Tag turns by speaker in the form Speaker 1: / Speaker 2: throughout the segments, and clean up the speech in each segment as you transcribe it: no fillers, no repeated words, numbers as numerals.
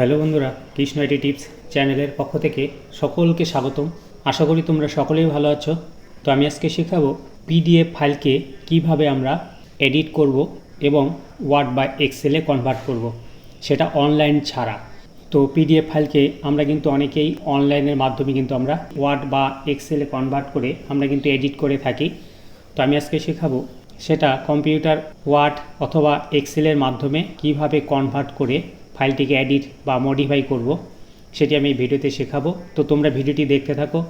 Speaker 1: Hello বন্ধুরা, Krishna IT tips চ্যানেলের পক্ষ থেকে সকলকে স্বাগতম। আশা করি তোমরা সকলেই ভালো আছো। তো আমি আজকে শেখাবো পিডিএফ ফাইলকে কিভাবে আমরা এডিট করব এবং ওয়ার্ড বা এক্সেলে কনভার্ট করব, সেটা অনলাইন ছাড়া। তো পিডিএফ ফাইলকে আমরা কিন্তু অনেকেই অনলাইনের মাধ্যমে কিন্তু আমরা ওয়ার্ড বা এক্সেলে কনভার্ট করে আমরা কিন্তু এডিট করে থাকি। তো আমি আজকে শেখাবো সেটা কম্পিউটার ওয়ার্ড অথবা এক্সেলের মাধ্যমে কিভাবে কনভার্ট করে ফাইলটিকে এডিট বা মডিফাই করব, সেটি আমি ভিডিওতে শেখাবো। তো তোমরা ভিডিওটি দেখতে থাকো।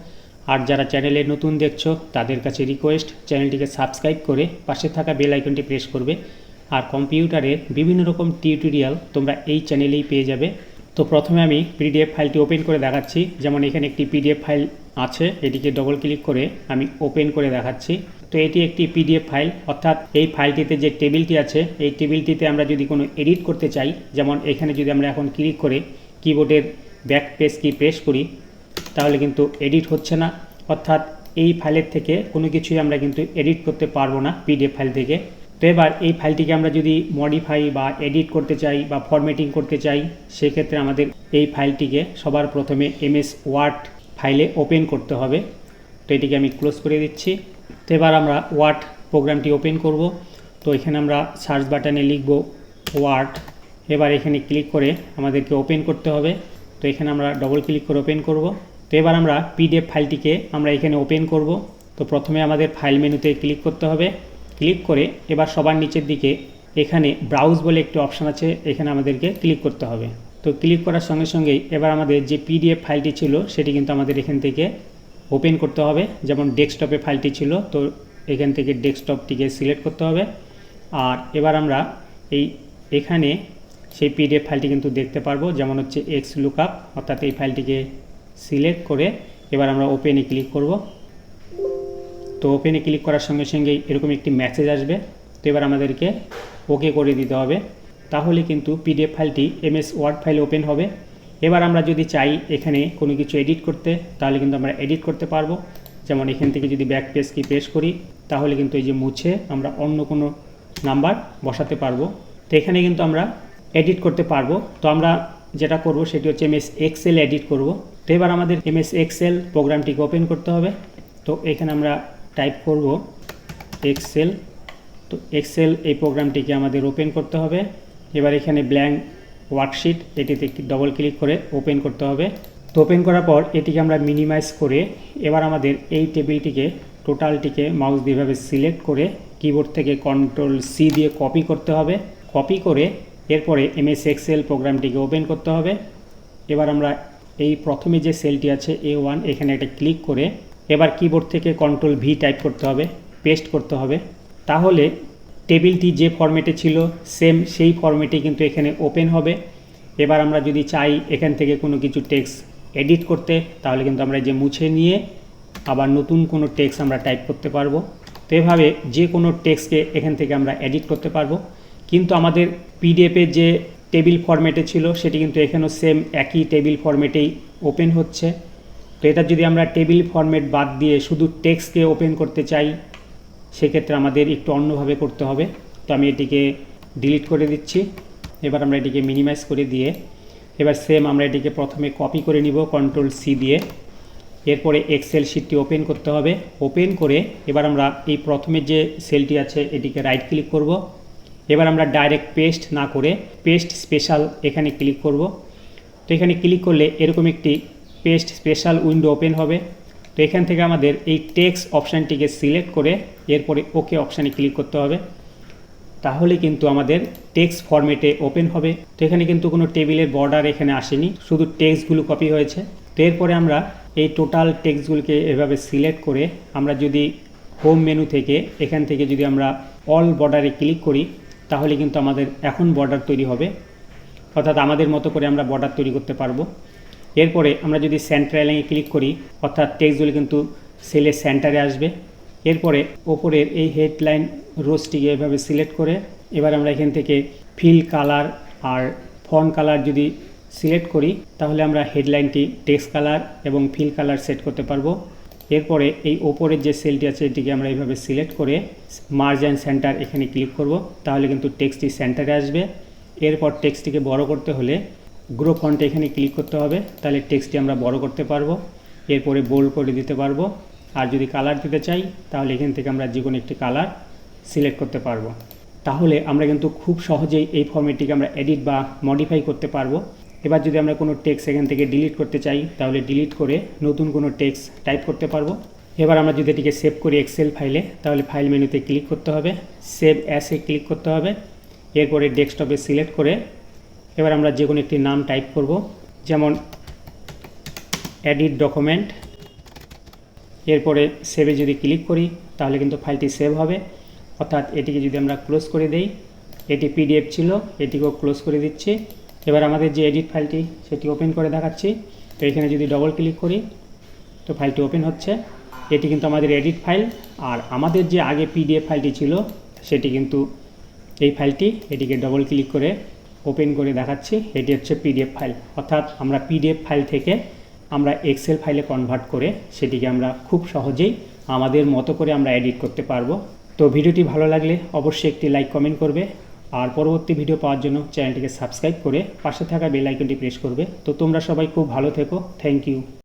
Speaker 1: আর যারা চ্যানেলে নতুন দেখছো তাদের কাছে রিকোয়েস্ট, চ্যানেলটিকে সাবস্ক্রাইব করে পাশে থাকা বেল আইকনটি প্রেস করবে। আর কম্পিউটারের বিভিন্ন রকম টিউটোরিয়াল তোমরা এই চ্যানেলেই পেয়ে যাবে। তো প্রথমে আমি পিডিএফ ফাইলটি ওপেন করে দেখাচ্ছি। যেমন এখানে একটি পিডিএফ ফাইল আছে, এটিকে ডবল ক্লিক করে আমি ওপেন করে দেখাচ্ছি। তো এটি একটি পিডিএফ ফাইল, অর্থাৎ এই ফাইলটিতে যে টেবিলটি আছে এই টেবিলটিতে আমরা যদি কোনো এডিট করতে চাই, যেমন এখানে যদি আমরা এখন ক্লিক করে কিবোর্ডের ব্যাক পেজ কি প্রেস করি, তাহলে কিন্তু এডিট হচ্ছে না। অর্থাৎ এই ফাইলের থেকে কোনো কিছুই আমরা কিন্তু এডিট করতে পারবো না পিডিএফ ফাইল থেকে। তো এবার এই ফাইলটিকে আমরা যদি মডিফাই বা এডিট করতে চাই বা ফরম্যাটিং করতে চাই, সেক্ষেত্রে আমাদের এই ফাইলটিকে সবার প্রথমে এমএস ওয়ার্ড ফাইলে ওপেন করতে হবে। তো এটিকে আমি ক্লোজ করে দিচ্ছি। তো এবার আমরা ওয়ার্ড প্রোগ্রামটি ওপেন করব। তো এখানে আমরা সার্চ বাটনে লিখব ওয়ার্ড। এবার এখানে ক্লিক করে আমাদেরকে ওপেন করতে হবে। তো এখানে আমরা ডবল ক্লিক করে ওপেন করব। তো এবার আমরা পিডিএফ ফাইলটিকে আমরা এখানে ওপেন করব। তো প্রথমে আমাদের ফাইল মেনুতে ক্লিক করতে হবে। ক্লিক করে এবার সবার নিচের দিকে এখানে ব্রাউজ বলে একটি অপশান আছে, এখানে আমাদেরকে ক্লিক করতে হবে। তো ক্লিক করার সঙ্গে সঙ্গেই এবার আমাদের যে পিডিএফ ফাইলটি ছিল সেটি কিন্তু আমাদের এখান থেকে ওপেন করতে হবে। যেমন ডেস্কটপে ফাইলটি ছিল, তো এখান থেকে ডেস্কটপটিকে সিলেক্ট করতে হবে। আর এবার আমরা এখানে সেই পিডিএফ ফাইলটি কিন্তু দেখতে পারবো, যেমন হচ্ছে এক্স লুকআপ, অর্থাৎ এই ফাইলটিকে সিলেক্ট করে এবার আমরা ওপেনে ক্লিক করব। তো ওপেনে ক্লিক করার সঙ্গে সঙ্গেই এরকম একটি মেসেজ আসবে। তো এবার আমাদেরকে ওকে করে দিতে হবে, তাহলে কিন্তু পিডিএফ ফাইলটি এমএস ওয়ার্ড ফাইল ওপেন হবে। এবার আমরা যদি চাই এখানে কোনো কিছু এডিট করতে, তাহলে কিন্তু আমরা এডিট করতে পারবো। যেমন এখান থেকে যদি ব্যাক পেজ কি প্রেস করি, তাহলে কিন্তু এই যে মুছে আমরা অন্য কোনো নাম্বার বসাতে পারবো। তো এখানে কিন্তু আমরা এডিট করতে পারবো। তো আমরা যেটা করব সেটি হচ্ছে এমএস এক্সেল এডিট করব। তো এবার আমাদের এমএস এক্সেল প্রোগ্রামটিকে ওপেন করতে হবে। তো এখানে আমরা টাইপ করব এক্সেল। তো এক্সেল এই প্রোগ্রামটিকে আমাদের ওপেন করতে হবে। এবার এখানে ব্ল্যাঙ্ক ওয়ার্কশিট, এটিতে ডবল ক্লিক করে ওপেন করতে হবে। তো ওপেন করার পর এটিকে আমরা মিনিমাইজ করে এবার আমাদের এই টেবিলটিকে টোটালটিকে মাউস দিয়ে এভাবে সিলেক্ট করে কিবোর্ড থেকে কন্ট্রোল সি দিয়ে কপি করতে হবে। কপি করে এরপরে এমএস এক্সেল প্রোগ্রামটিকে ওপেন করতে হবে। এবার আমরা এই প্রথমে যে সেলটি আছে A1, এখানে একটা ক্লিক করে এবার কিবোর্ড থেকে কন্ট্রোল ভি টাইপ করতে হবে, পেস্ট করতে হবে। তাহলে টেবিলটি যে ফরম্যাটে ছিল সেম সেই ফরম্যাটে কিন্তু এখানে ওপেন হবে। এবার আমরা যদি চাই এখান থেকে কোনো কিছু টেক্সট এডিট করতে, তাহলে কিন্তু আমরা যে মুছে নিয়ে আবার নতুন কোনো টেক্সট আমরা টাইপ করতে পারবো। তো এভাবে যে কোনো টেক্সটকে এখান থেকে আমরা এডিট করতে পারবো। কিন্তু আমাদের পিডিএফে যে টেবিল ফরম্যাটে ছিল সেটি কিন্তু এখানেও সেম একই টেবিল ফরম্যাটেই ওপেন হচ্ছে। তো এটা যদি আমরা টেবিল ফরম্যাট বাদ দিয়ে শুধু টেক্সটকে ওপেন করতে চাই, সেক্ষেত্রে আমাদের একটু অন্যভাবে করতে হবে। তো আমি এটিকে ডিলিট করে দিচ্ছি। এবার আমরা এটিকে মিনিমাইজ করে দিয়ে এবার সেম আমরা এটিকে প্রথমে কপি করে নিব কন্ট্রোল সি দিয়ে। এরপরে এক্সেল শিটটি ওপেন করতে হবে। ওপেন করে এবার আমরা এই প্রথমে যে সেলটি আছে এটিকে রাইট ক্লিক করব। এবার আমরা ডাইরেক্ট পেস্ট না করে পেস্ট স্পেশাল এখানে ক্লিক করব। তো এখানে ক্লিক করলে এরকম একটি পেস্ট স্পেশাল উইন্ডো ওপেন হবে। তো এখান থেকে আমাদের এই টেক্সট অপশানটিকে সিলেক্ট করে এরপরে ওকে অপশানে ক্লিক করতে হবে, তাহলে কিন্তু আমাদের টেক্সট ফরম্যাটে ওপেন হবে। তো এখানে কিন্তু কোনো টেবিলের বর্ডার এখানে আসেনি, শুধু টেক্সটগুলো কপি হয়েছে। তো এরপরে আমরা এই টোটাল টেক্সটগুলোকে এভাবে সিলেক্ট করে আমরা যদি হোম মেনু থেকে এখান থেকে যদি আমরা অল বর্ডারে ক্লিক করি, তাহলে কিন্তু আমাদের এখন বর্ডার তৈরি হবে। অর্থাৎ আমাদের মতো করে আমরা বর্ডার তৈরি করতে পারবো। এরপরে আমরা যদি সেন্টারে ক্লিক করি, অর্থাৎ টেক্সটগুলো কিন্তু সেলের সেন্টারে আসবে। এরপরে ওপরের এই হেডলাইন রোজটিকে এভাবে সিলেক্ট করে এবার আমরা এখান থেকে ফিল কালার আর ফন্ট কালার যদি সিলেক্ট করি, তাহলে আমরা হেডলাইনটি টেক্সট কালার এবং ফিল কালার সেট করতে পারবো। এরপরে এই ওপরের যে সেলটি আছে এটিকে আমরা এইভাবে সিলেক্ট করে মার্জ অ্যান্ড সেন্টার এখানে ক্লিক করব, তাহলে কিন্তু টেক্সটটি সেন্টারে আসবে। এরপর টেক্সটটিকে বড় করতে হলে গ্রো ফন্টে এখানে ক্লিক করতে হবে, তাহলে টেক্সটটি আমরা বড় করতে পারবো। এরপরে বোল্ড করে দিতে পারবো। আর যদি কালার দিতে চাই তাহলে এখান থেকে আমরা যে কোনো একটি কালার সিলেক্ট করতে পারবো। তাহলে আমরা কিন্তু খুব সহজেই এই ফরম্যাটটিকে আমরা এডিট বা মডিফাই করতে পারবো। এবার যদি আমরা কোনো টেক্সট এখান থেকে ডিলিট করতে চাই তাহলে ডিলিট করে নতুন কোনো টেক্সট টাইপ করতে পারবো। এবার আমরা যদি এটিকে সেভ করি এক্সেল ফাইলে, তাহলে ফাইল মেনুতে ক্লিক করতে হবে, সেভ অ্যাসে ক্লিক করতে হবে। এরপরে ডেস্কটপে সিলেক্ট করে এবার আমরা যে কোনো একটি নাম টাইপ করব, যেমন এডিট ডকুমেন্ট। এরপরে সেভে যদি ক্লিক করি তাহলে কিন্তু ফাইলটি সেভ হবে। অর্থাৎ এটিকে যদি আমরা ক্লোজ করে দেই, এটি পিডিএফ ছিল, এটিকেও ক্লোজ করে দিচ্ছি। এবার আমাদের যে এডিট ফাইলটি সেটি ওপেন করে দেখাচ্ছি। তো এখানে যদি ডবল ক্লিক করি তো ফাইলটি ওপেন হচ্ছে। এটি কিন্তু আমাদের এডিট ফাইল। আর আমাদের যে আগে পিডিএফ ফাইলটি ছিল সেটি কিন্তু এই ফাইলটি, এটিকে ডবল ক্লিক করে ওপেন করে দেখাচ্ছি। এটি হচ্ছে পিডিএফ ফাইল। অর্থাৎ আমরা পিডিএফ ফাইল থেকে আমরা এক্সেল ফাইলে কনভার্ট করে সেটিকে আমরা খুব সহজেই আমাদের মতো করে আমরা এডিট করতে পারবো। তো ভিডিওটি ভালো লাগলে অবশ্যই একটি লাইক কমেন্ট করবে। আর পরবর্তী ভিডিও পাওয়ার জন্য চ্যানেলটিকে সাবস্ক্রাইব করে পাশে থাকা বেল আইকনটি প্রেস করবে। তো তোমরা সবাই খুব ভালো থেকো। Thank you.